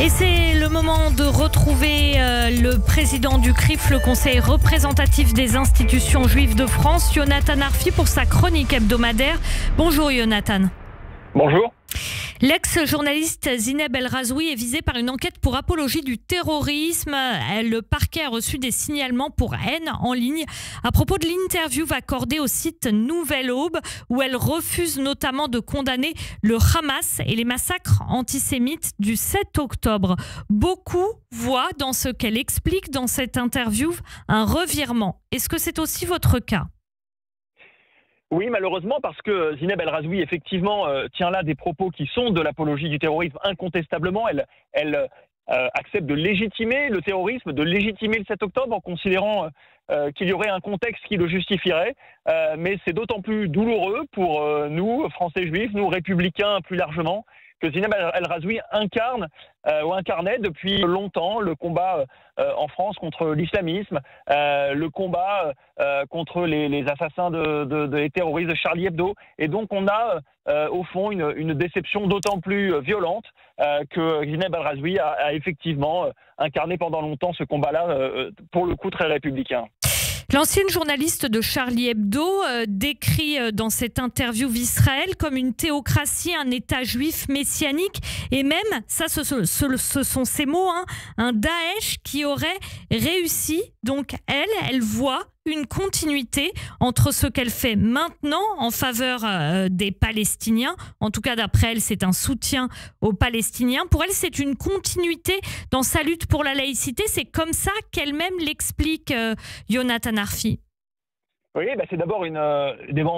Et c'est le moment de retrouver le président du CRIF, le Conseil représentatif des institutions juives de France, Yonatan Arfi, pour sa chronique hebdomadaire. Bonjour Yonatan. Bonjour. L'ex-journaliste Zineb El Razoui est visée par une enquête pour apologie du terrorisme. Le parquet a reçu des signalements pour haine en ligne à propos de l'interview accordée au site Nouvelle Aube, où elle refuse notamment de condamner le Hamas et les massacres antisémites du 7 octobre. Beaucoup voient dans ce qu'elle explique dans cette interview un revirement. Est-ce que c'est aussi votre cas ? Oui, malheureusement, parce que Zineb El Razoui, effectivement, tient là des propos qui sont de l'apologie du terrorisme incontestablement. Elle accepte de légitimer le terrorisme, de légitimer le 7 octobre en considérant qu'il y aurait un contexte qui le justifierait. Mais c'est d'autant plus douloureux pour nous, Français juifs, nous, républicains plus largement, que Zineb El Razoui incarnait depuis longtemps le combat en France contre l'islamisme, le combat contre les assassins des terroristes de Charlie Hebdo. Et donc on a au fond une déception d'autant plus violente que Zineb El Razoui a effectivement incarné pendant longtemps ce combat-là, pour le coup très républicain. L'ancienne journaliste de Charlie Hebdo décrit dans cette interview Israël comme une théocratie, un État juif messianique et même, ça ce sont ses mots, un Daesh qui aurait réussi. Donc elle voit une continuité entre ce qu'elle fait maintenant en faveur des Palestiniens. En tout cas, d'après elle, c'est un soutien aux Palestiniens. Pour elle, c'est une continuité dans sa lutte pour la laïcité. C'est comme ça qu'elle-même l'explique, Yonatan Arfi. Oui, c'est d'abord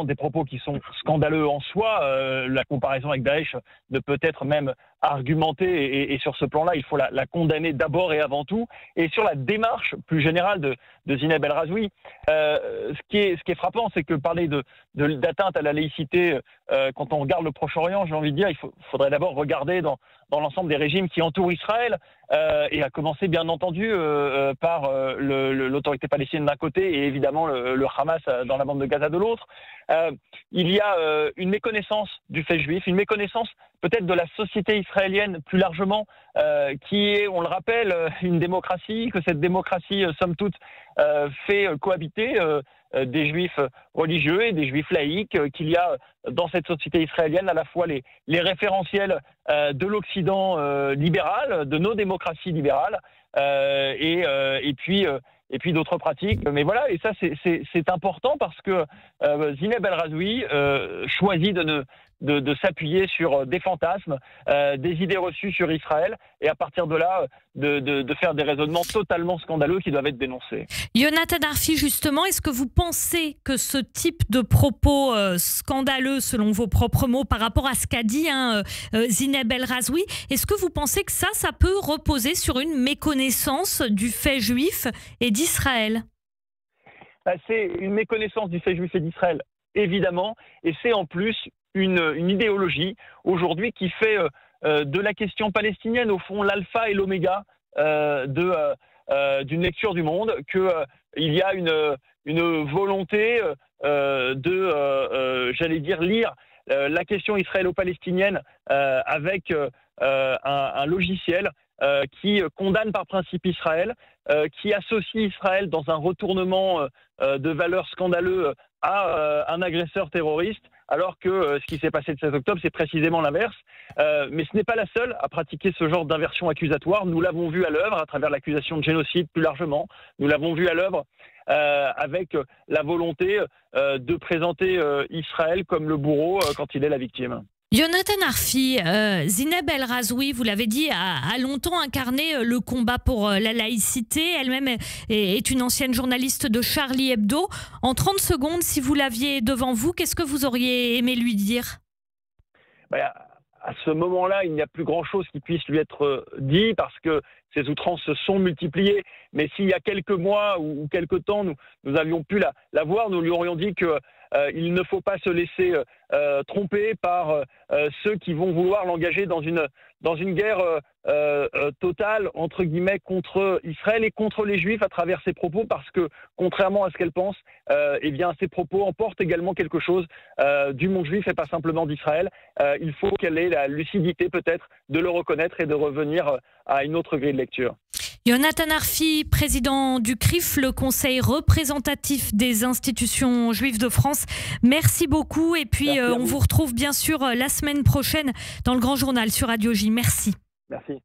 des propos qui sont scandaleux en soi. La comparaison avec Daesh ne peut être même argumentée et sur ce plan-là, il faut la condamner d'abord et avant tout. Et sur la démarche plus générale de Zineb El Razoui, ce qui est frappant, c'est que parler d'atteinte à la laïcité, quand on regarde le Proche-Orient, j'ai envie de dire, il faudrait d'abord regarder dans l'ensemble des régimes qui entourent Israël, et à commencer bien entendu par l'autorité palestinienne d'un côté et évidemment le Hamas dans la bande de Gaza de l'autre. Il y a une méconnaissance du fait juif, une méconnaissance peut-être de la société israélienne plus largement, qui est, on le rappelle, une démocratie, que cette démocratie, somme toute, fait cohabiter des juifs religieux et des juifs laïcs, qu'il y a dans cette société israélienne à la fois les référentiels de l'Occident libéral, de nos démocraties libérales, et puis d'autres pratiques. Mais voilà, et ça c'est important parce que Zineb El Razoui choisit de s'appuyer sur des fantasmes, des idées reçues sur Israël, et à partir de là, de faire des raisonnements totalement scandaleux qui doivent être dénoncés. Yonatan Arfi, justement, est-ce que vous pensez que ce type de propos scandaleux, selon vos propres mots, par rapport à ce qu'a dit Zineb El Razoui, est-ce que vous pensez que ça peut reposer sur une méconnaissance du fait juif et d'Israël ? C'est une méconnaissance du fait juif et d'Israël, évidemment, et c'est en plus une idéologie aujourd'hui qui fait de la question palestinienne au fond l'alpha et l'oméga d'une lecture du monde, qu'il y a une volonté j'allais dire, lire la question israélo-palestinienne avec un logiciel qui condamne par principe Israël, qui associe Israël dans un retournement de valeurs scandaleux à un agresseur terroriste, alors que ce qui s'est passé le 7 octobre, c'est précisément l'inverse. Mais ce n'est pas la seule à pratiquer ce genre d'inversion accusatoire. Nous l'avons vu à l'œuvre à travers l'accusation de génocide plus largement. Nous l'avons vu à l'œuvre avec la volonté de présenter Israël comme le bourreau quand il est la victime. Yonatan Arfi, Zineb El Razoui, vous l'avez dit, a longtemps incarné le combat pour la laïcité. Elle-même est une ancienne journaliste de Charlie Hebdo. En 30 secondes, si vous l'aviez devant vous, qu'est-ce que vous auriez aimé lui dire ? À ce moment-là, il n'y a plus grand-chose qui puisse lui être dit parce que ces outrances se sont multipliées. Mais s'il y a quelques mois ou quelques temps, nous avions pu la voir, nous lui aurions dit que il ne faut pas se laisser tromper par ceux qui vont vouloir l'engager dans une guerre totale, entre guillemets, contre Israël et contre les Juifs à travers ses propos, parce que, contrairement à ce qu'elle pense, eh bien, ces propos emportent également quelque chose du monde juif et pas simplement d'Israël. Il faut qu'elle ait la lucidité, peut-être, de le reconnaître et de revenir à une autre grille de lecture. Yonatan Arfi, président du CRIF, le Conseil représentatif des institutions juives de France. Merci beaucoup. Et puis, on vous retrouve bien sûr la semaine prochaine dans le Grand Journal sur Radio J. Merci. Merci.